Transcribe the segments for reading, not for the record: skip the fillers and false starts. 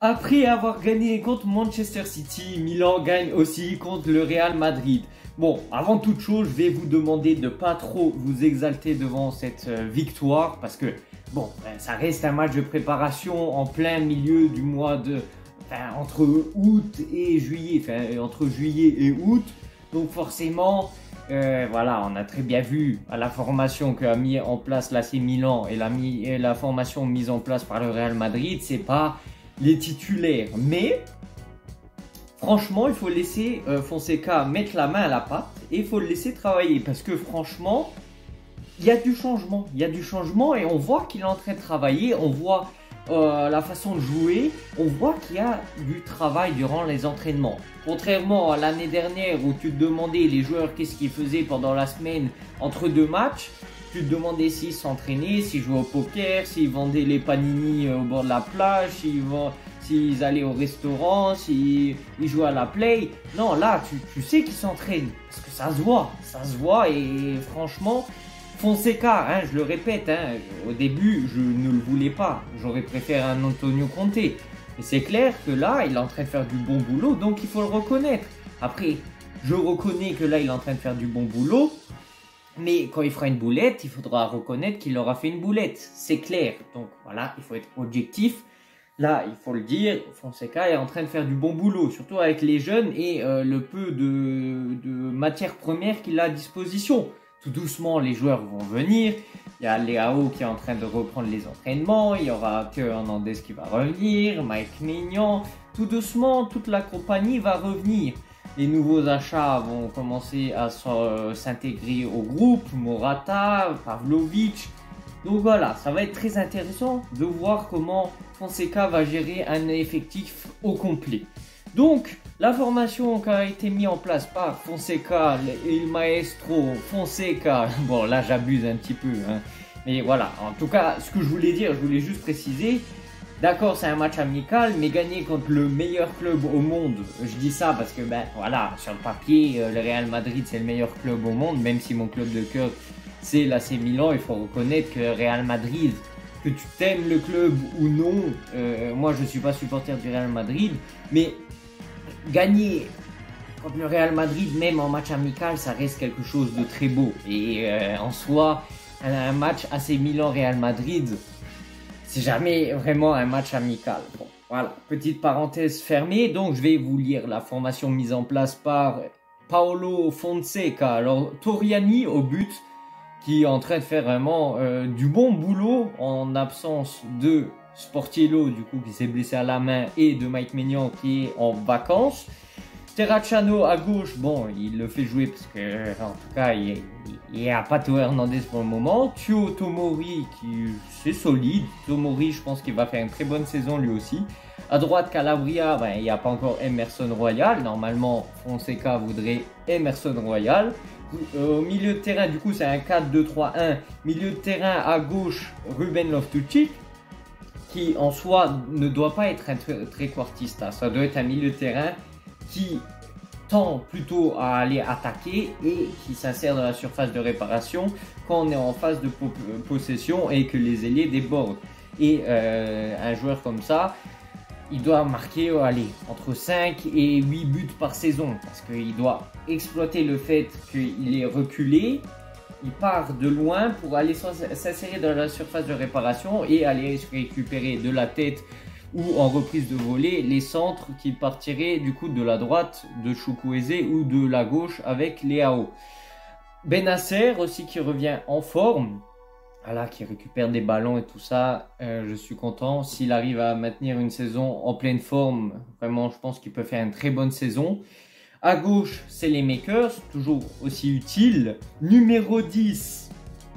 Après avoir gagné contre Manchester City, Milan gagne aussi contre le Real Madrid. Bon, avant toute chose, je vais vous demander de ne pas trop vous exalter devant cette victoire parce que, bon, ça reste un match de préparation en plein milieu du mois de... Enfin, entre août et juillet, enfin, entre juillet et août. Donc forcément, voilà, on a très bien vu à la formation qu'a mis en place l'AC Milan et la formation mise en place par le Real Madrid, c'est pas les titulaires. Mais franchement, il faut laisser Fonseca mettre la main à la pâte et il faut le laisser travailler parce que franchement, il y a du changement. Il y a du changement et on voit qu'il est en train de travailler, on voit la façon de jouer, on voit qu'il y a du travail durant les entraînements. Contrairement à l'année dernière où tu te demandais les joueurs qu'est-ce qu'ils faisaient pendant la semaine entre deux matchs, tu te demandais s'ils s'entraînaient, s'ils jouaient au poker, s'ils vendaient les panini au bord de la plage, s'ils allaient au restaurant, s'ils jouaient à la play. Non, là, tu sais qu'ils s'entraînent parce que ça se voit et franchement... Fonseca, hein, je le répète, hein, au début, je ne le voulais pas. J'aurais préféré un Antonio Conte. Mais c'est clair que là, il est en train de faire du bon boulot, donc il faut le reconnaître. Après, je reconnais que là, il est en train de faire du bon boulot. Mais quand il fera une boulette, il faudra reconnaître qu'il aura fait une boulette. C'est clair. Donc voilà, il faut être objectif. Là, il faut le dire, Fonseca est en train de faire du bon boulot, surtout avec les jeunes et le peu de matières premières qu'il a à disposition. Tout doucement, les joueurs vont venir. Il y a Leao qui est en train de reprendre les entraînements. Il y aura Théo Hernandez qui va revenir. Mike Maignan. Tout doucement, toute la compagnie va revenir. Les nouveaux achats vont commencer à s'intégrer au groupe. Morata, Pavlovic. Donc voilà, ça va être très intéressant de voir comment Fonseca va gérer un effectif au complet. Donc, la formation qui a été mise en place par Fonseca, il maestro Fonseca, bon là j'abuse un petit peu, hein. Mais voilà, en tout cas, ce que je voulais dire, je voulais juste préciser, d'accord c'est un match amical, mais gagner contre le meilleur club au monde, je dis ça parce que ben voilà, sur le papier, le Real Madrid c'est le meilleur club au monde, même si mon club de cœur c'est l'AC Milan, il faut reconnaître que Real Madrid, que tu t'aimes le club ou non, moi je ne suis pas supporter du Real Madrid, mais gagner contre le Real Madrid, même en match amical, ça reste quelque chose de très beau. Et en soi, un match AC Milan-Real Madrid, c'est jamais vraiment un match amical. Bon, voilà, petite parenthèse fermée. Donc, je vais vous lire la formation mise en place par Paolo Fonseca. Alors, Torriani au but, qui est en train de faire vraiment du bon boulot en absence de Sportiello, du coup, qui s'est blessé à la main, et de Mike Maignan, qui est en vacances. Terracciano à gauche, bon, il le fait jouer parce que, en tout cas, il n'y a pas Théo Hernandez pour le moment. Thio Tomori, qui c'est solide. Tomori, je pense qu'il va faire une très bonne saison lui aussi. À droite, Calabria, ben, il n'y a pas encore Emerson Royal. Normalement, Fonseca voudrait Emerson Royal. Au milieu de terrain, du coup, c'est un 4-2-3-1. Milieu de terrain à gauche, Ruben Loftus-Cheek, qui en soi ne doit pas être un trequartista. Ça doit être un milieu de terrain qui tend plutôt à aller attaquer et qui s'insère dans la surface de réparation quand on est en phase de possession et que les ailiers débordent. Et un joueur comme ça, il doit marquer entre 5 et 8 buts par saison parce qu'il doit exploiter le fait qu'il est reculé. Il part de loin pour aller s'insérer dans la surface de réparation et aller récupérer de la tête ou en reprise de volée les centres qui partiraient du coup de la droite de Chukwueze ou de la gauche avec Leao. Bennacer aussi qui revient en forme, voilà, qui récupère des ballons et tout ça, je suis content. S'il arrive à maintenir une saison en pleine forme, vraiment je pense qu'il peut faire une très bonne saison. À gauche, c'est les makers, toujours aussi utiles. Numéro 10,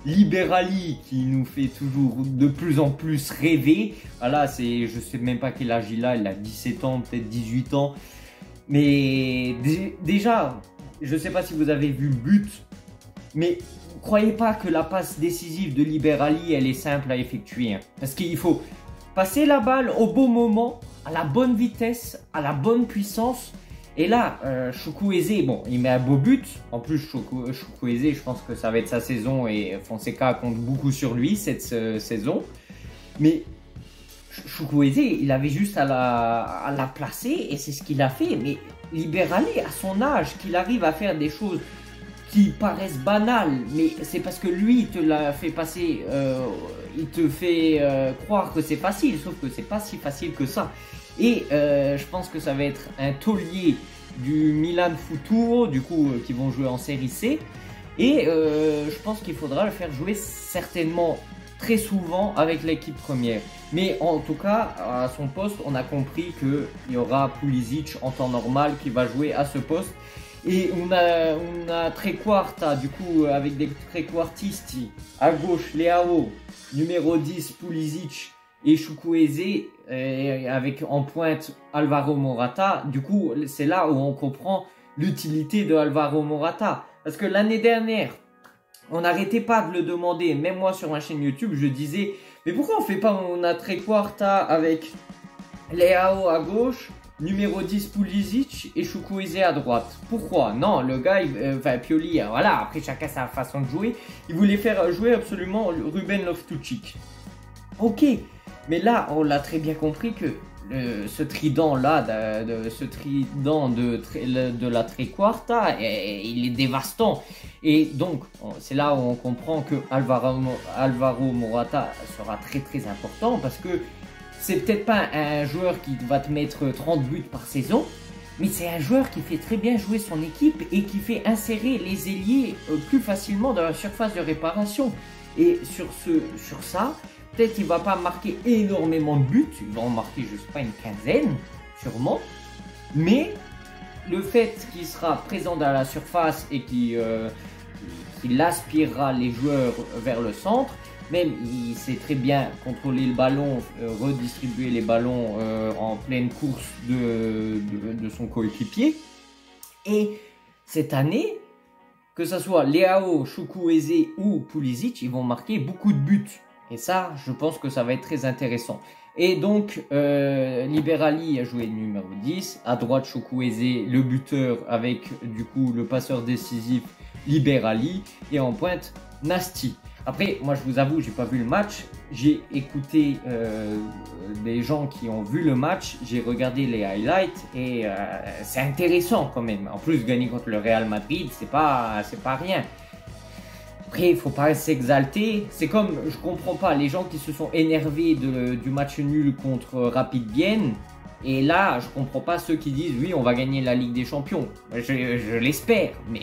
Liberali, qui nous fait toujours de plus en plus rêver. Voilà, je sais même pas quel âge il a 17 ans, peut-être 18 ans. Mais déjà, je sais pas si vous avez vu le but, mais croyez pas que la passe décisive de Liberali, elle est simple à effectuer. Hein. Parce qu'il faut passer la balle au bon moment, à la bonne vitesse, à la bonne puissance. Et là, Chukwueze, bon, il met un beau but. En plus, Chukwueze, je pense que ça va être sa saison et Fonseca compte beaucoup sur lui cette saison. Mais Chukwueze, il avait juste à la placer et c'est ce qu'il a fait. Mais Liberali, à son âge, qu'il arrive à faire des choses qui paraissent banales, mais c'est parce que lui, il te l'a fait passer, il te fait croire que c'est facile, sauf que c'est pas si facile que ça. Et je pense que ça va être un taulier du Milan Futuro, du coup, qui vont jouer en série C. Et je pense qu'il faudra le faire jouer certainement très souvent avec l'équipe première. Mais en tout cas, à son poste, on a compris qu'il y aura Pulisic en temps normal qui va jouer à ce poste. Et on a Trequarta, du coup, avec des trequartistes. À gauche, Leao, numéro 10, Pulisic et Chukwueze, avec en pointe Alvaro Morata. Du coup, c'est là où on comprend l'utilité de Alvaro Morata. Parce que l'année dernière, on n'arrêtait pas de le demander. Même moi, sur ma chaîne YouTube, je disais, mais pourquoi on fait pas, on a Trequarta avec Leao à gauche, numéro 10 Pulisic et Chukwueze à droite. Pourquoi? Non, le gars, enfin Pioli, voilà, après chacun sa façon de jouer. Il voulait faire jouer absolument Ruben Loftus-Cheek. Ok, mais là, on l'a très bien compris que ce trident-là, ce trident de la Trequarta, il est dévastant. Et donc, c'est là où on comprend que Alvaro Morata sera très très important parce que c'est peut-être pas un joueur qui va te mettre 30 buts par saison, mais c'est un joueur qui fait très bien jouer son équipe et qui fait insérer les ailiers plus facilement dans la surface de réparation. Et sur ça, peut-être qu'il ne va pas marquer énormément de buts, il va en marquer, je sais pas, une quinzaine, sûrement. Mais le fait qu'il sera présent dans la surface et qu'il aspirera les joueurs vers le centre, même il sait très bien contrôler le ballon, redistribuer les ballons en pleine course de son coéquipier. Et cette année, que ce soit Leao, Chukwueze ou Pulisic, ils vont marquer beaucoup de buts. Et ça, je pense que ça va être très intéressant. Et donc, Liberali a joué numéro 10. À droite, Chukwueze, le buteur avec du coup le passeur décisif Liberali. Et en pointe, Nasty. Après, moi je vous avoue, j'ai pas vu le match. J'ai écouté des gens qui ont vu le match. J'ai regardé les highlights et c'est intéressant quand même. En plus, gagner contre le Real Madrid, c'est pas rien. Après, il faut pas s'exalter. C'est comme, je comprends pas, les gens qui se sont énervés du match nul contre Rapid Vienne. Et là, je comprends pas ceux qui disent, oui, on va gagner la Ligue des Champions. Je l'espère, mais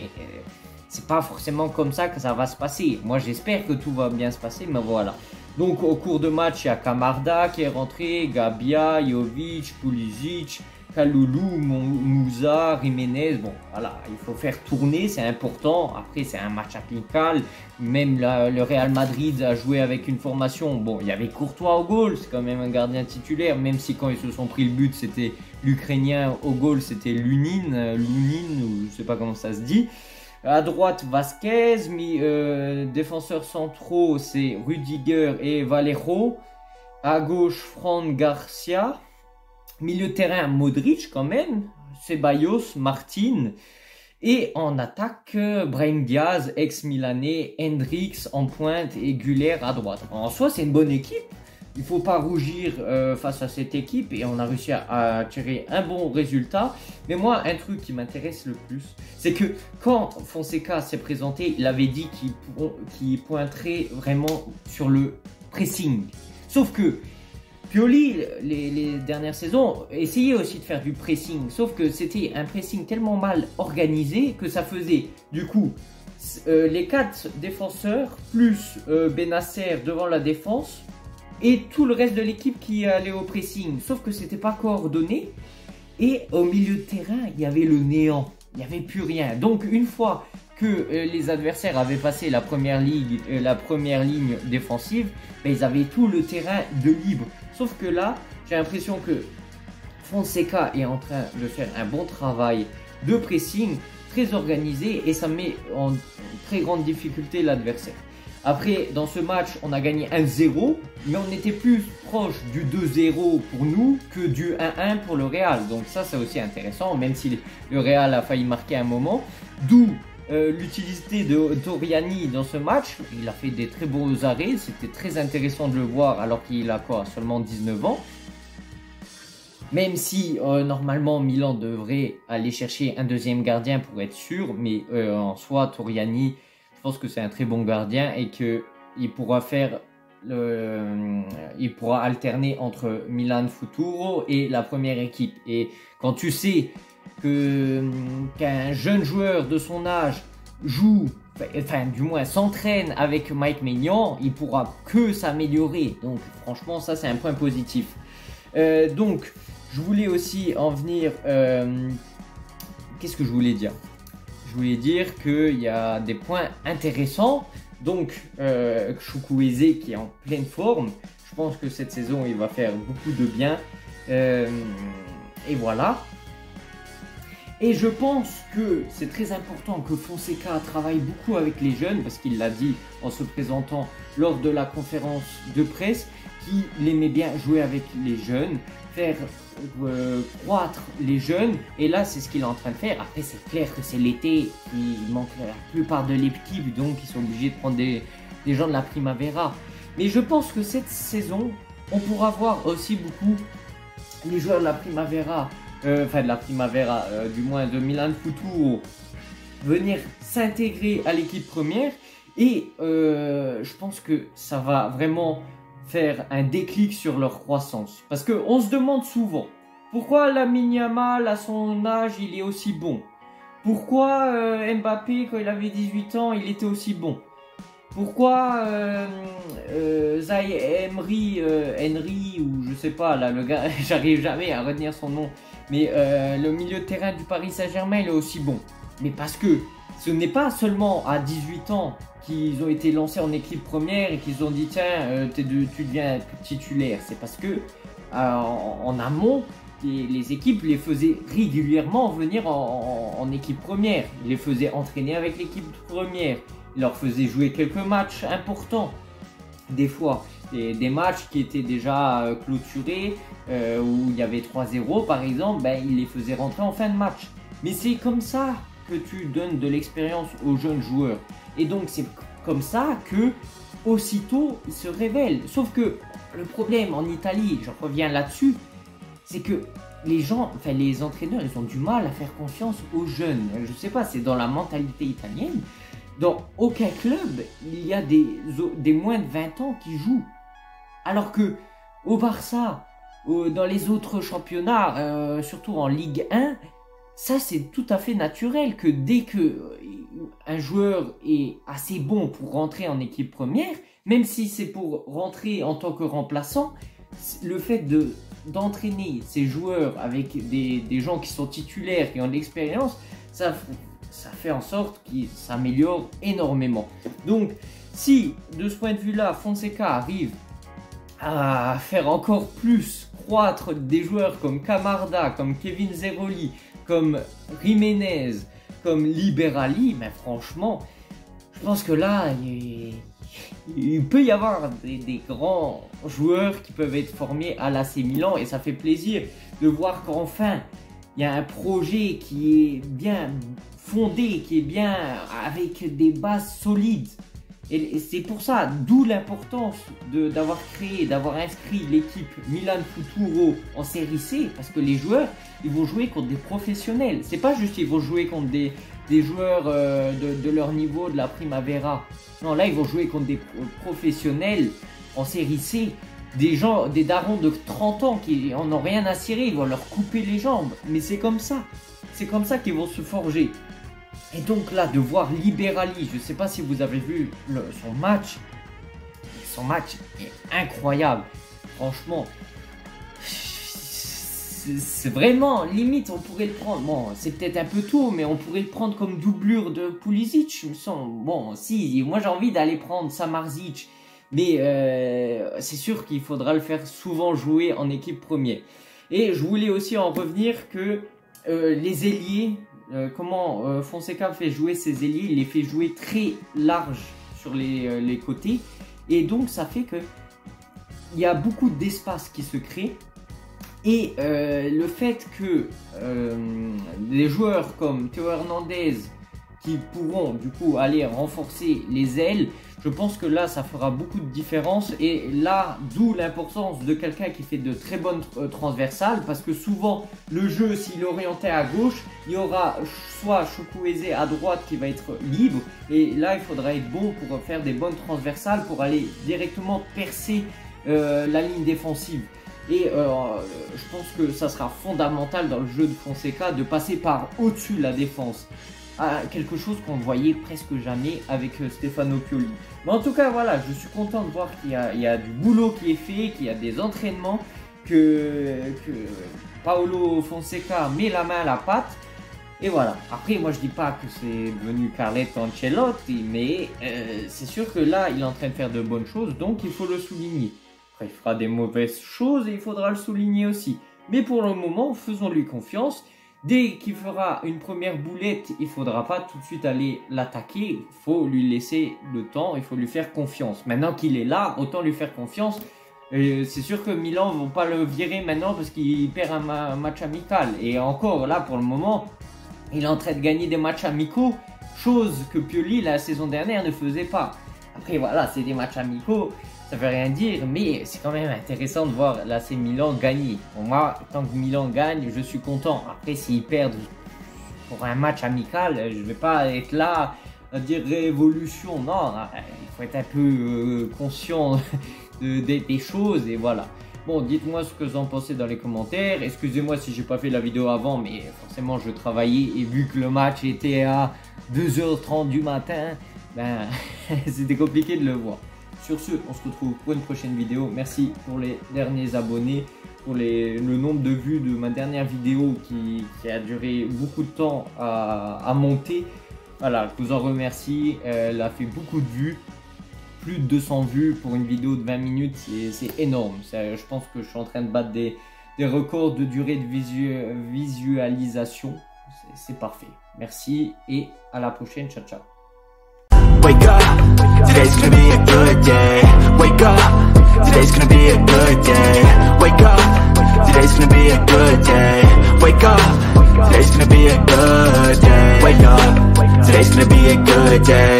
c'est pas forcément comme ça que ça va se passer. Moi, j'espère que tout va bien se passer, mais voilà. Donc, au cours de match, il y a Camarda qui est rentré, Gabia, Jovic, Pulisic, Kalulu, Moussa, Jiménez. Bon, voilà, il faut faire tourner, c'est important. Après, c'est un match amical. Même le Real Madrid a joué avec une formation. Bon, il y avait Courtois au goal, c'est quand même un gardien titulaire. Même si quand ils se sont pris le but, c'était l'Ukrainien au goal, c'était Lunin, ou je sais pas comment ça se dit. À droite, Vasquez, défenseurs centraux, c'est Rudiger et Valero. À gauche, Fran Garcia. Milieu de terrain, Modric quand même. Ceballos, Martin. Et en attaque, Brahim Diaz, ex-Milanais, Hendrix en pointe et Güler à droite. En soi, c'est une bonne équipe. Il ne faut pas rougir face à cette équipe et on a réussi à tirer un bon résultat. Mais moi, un truc qui m'intéresse le plus, c'est que quand Fonseca s'est présenté, il avait dit qu'il pointerait vraiment sur le pressing. Sauf que Pioli, les dernières saisons, essayait aussi de faire du pressing. Sauf que c'était un pressing tellement mal organisé que ça faisait du coup les 4 défenseurs plus Benasser devant la défense et tout le reste de l'équipe qui allait au pressing. Sauf que c'était pas coordonné et au milieu de terrain, il y avait le néant. Il n'y avait plus rien. Donc une fois que les adversaires avaient passé la première ligne défensive, ben, ils avaient tout le terrain de libre. Sauf que là, j'ai l'impression que Fonseca est en train de faire un bon travail de pressing, très organisé, et ça met en très grande difficulté l'adversaire. Après, dans ce match, on a gagné 1-0, mais on était plus proche du 2-0 pour nous que du 1-1 pour le Real. Donc ça, c'est aussi intéressant, même si le Real a failli marquer un moment. D'où l'utilité de Toriani dans ce match. Il a fait des très beaux arrêts, c'était très intéressant de le voir alors qu'il a quoi, seulement 19 ans. Même si normalement Milan devrait aller chercher un deuxième gardien pour être sûr, mais en soi Toriani, je pense que c'est un très bon gardien et qu'il pourra il pourra alterner entre Milan Futuro et la première équipe. Et quand tu sais qu'un jeune joueur de son âge joue, enfin du moins s'entraîne avec Mike Maignan, il pourra que s'améliorer. Donc franchement ça c'est un point positif. Donc je voulais aussi en venir, qu'est-ce que je voulais dire? Je voulais dire qu'il y a des points intéressants. Donc Chukwueze qui est en pleine forme, je pense que cette saison il va faire beaucoup de bien. Et voilà. Et je pense que c'est très important que Fonseca travaille beaucoup avec les jeunes, parce qu'il l'a dit en se présentant lors de la conférence de presse, qu'il aimait bien jouer avec les jeunes, faire croître les jeunes. Et là, c'est ce qu'il est en train de faire. Après, c'est clair que c'est l'été, il manque la plupart de l'équipe, donc ils sont obligés de prendre des gens de la Primavera. Mais je pense que cette saison, on pourra voir aussi beaucoup les joueurs de la Primavera, enfin de la Primavera, du moins de Milan Futuro, venir s'intégrer à l'équipe première. Et je pense que ça va vraiment faire un déclic sur leur croissance. Parce qu'on se demande souvent, pourquoi Lamine Yamal à son âge il est aussi bon? Pourquoi Mbappé quand il avait 18 ans il était aussi bon? Pourquoi Zaïre Henry ou je sais pas là le gars, j'arrive jamais à retenir son nom, mais le milieu de terrain du Paris Saint-Germain il est aussi bon? Mais parce que ce n'est pas seulement à 18 ans qu'ils ont été lancés en équipe première et qu'ils ont dit tiens tu deviens titulaire. C'est parce que en amont les équipes les faisaient régulièrement venir en équipe première. Ils les faisaient entraîner avec l'équipe première. Ils leur faisaient jouer quelques matchs importants. Des fois des matchs qui étaient déjà clôturés où il y avait 3-0 par exemple, ben, ils les faisaient rentrer en fin de match. Mais c'est comme ça que tu donnes de l'expérience aux jeunes joueurs. Et donc c'est comme ça que aussitôt ils se révèlent. Sauf que le problème en Italie, je reviens là-dessus, c'est que les entraîneurs, ils ont du mal à faire confiance aux jeunes. Je sais pas, c'est dans la mentalité italienne. Dans aucun club, il y a des moins de 20 ans qui jouent. Alors que au Barça, dans les autres championnats, surtout en Ligue 1, ça c'est tout à fait naturel que dès que un joueur est assez bon pour rentrer en équipe première, même si c'est pour rentrer en tant que remplaçant, le fait d'entraîner ces joueurs avec des gens qui sont titulaires, qui ont de l'expérience, ça fait en sorte qu'ils s'améliorent énormément. Donc si de ce point de vue-là, Fonseca arrive à faire encore plus croître des joueurs comme Camarda, comme Kevin Zeroli, comme Jiménez, comme Liberali, mais franchement, je pense que là, il peut y avoir des grands joueurs qui peuvent être formés à l'AC Milan et ça fait plaisir de voir qu'enfin, il y a un projet qui est bien fondé, qui est bien avec des bases solides. Et c'est pour ça, d'où l'importance d'avoir créé, d'avoir inscrit l'équipe Milan Futuro en série C, parce que les joueurs, ils vont jouer contre des professionnels. C'est pas juste ils vont jouer contre des joueurs de leur niveau de la Primavera. Non, là ils vont jouer contre des professionnels en série C, des darons de 30 ans qui en ont rien à cirer, ils vont leur couper les jambes. Mais c'est comme ça qu'ils vont se forger. Et donc là, de voir Liberali, je ne sais pas si vous avez vu son match est incroyable. Franchement, c'est vraiment limite, on pourrait le prendre. Bon, c'est peut-être un peu tôt, mais on pourrait le prendre comme doublure de Pulisic. Bon, si, moi j'ai envie d'aller prendre Samardzic, mais c'est sûr qu'il faudra le faire souvent jouer en équipe première. Et je voulais aussi en revenir que les ailiers. Comment Fonseca fait jouer ses ailiers, il les fait jouer très larges sur les côtés et donc ça fait que il y a beaucoup d'espace qui se crée et le fait que des joueurs comme Théo Hernandez, qui pourront du coup aller renforcer les ailes, je pense que là ça fera beaucoup de différence. Et là, d'où l'importance de quelqu'un qui fait de très bonnes transversales, parce que souvent le jeu, s'il est orienté à gauche, il y aura soit Chukwueze à droite qui va être libre, et là il faudra être bon pour faire des bonnes transversales pour aller directement percer la ligne défensive. Et je pense que ça sera fondamental dans le jeu de Fonseca de passer par au-dessus de la défense. Quelque chose qu'on ne voyait presque jamais avec Stefano Pioli. Mais en tout cas, voilà, je suis content de voir qu'il y a du boulot qui est fait, qu'il y a des entraînements, que Paolo Fonseca met la main à la pâte. Et voilà. Après, moi, je dis pas que c'est devenu Carletto Ancelotti, mais c'est sûr que là, il est en train de faire de bonnes choses, donc il faut le souligner. Après, il fera des mauvaises choses et il faudra le souligner aussi. Mais pour le moment, faisons-lui confiance. Dès qu'il fera une première boulette, il ne faudra pas tout de suite aller l'attaquer. Il faut lui laisser le temps, il faut lui faire confiance. Maintenant qu'il est là, autant lui faire confiance. C'est sûr que Milan ne vont pas le virer maintenant parce qu'il perd un match amical. Et encore là, pour le moment, il est en train de gagner des matchs amicaux, chose que Pioli, la saison dernière, ne faisait pas. Après, voilà, c'est des matchs amicaux. Ça veut rien dire, mais c'est quand même intéressant de voir l'AC Milan gagner. Pour moi, tant que Milan gagne, je suis content. Après, s'ils perdent pour un match amical, je ne vais pas être là à dire révolution. Non, il faut être un peu conscient des choses et voilà. Bon, dites-moi ce que vous en pensez dans les commentaires. Excusez-moi si j'ai pas fait la vidéo avant, mais forcément je travaillais et vu que le match était à 2h30 du matin, ben c'était compliqué de le voir. Sur ce, on se retrouve pour une prochaine vidéo. Merci pour les derniers abonnés, pour le nombre de vues de ma dernière vidéo qui a duré beaucoup de temps à monter. Voilà, je vous en remercie. Elle a fait beaucoup de vues. Plus de 200 vues pour une vidéo de 20 minutes, c'est énorme. Je pense que je suis en train de battre des records de durée de visualisation. C'est parfait. Merci et à la prochaine. Ciao, ciao. Wake up, today's gonna be a good day. Wake up, today's gonna be a good day. Wake up, today's gonna be a good day. Wake up, today's gonna be a good day. Wake up, today's gonna be a good day.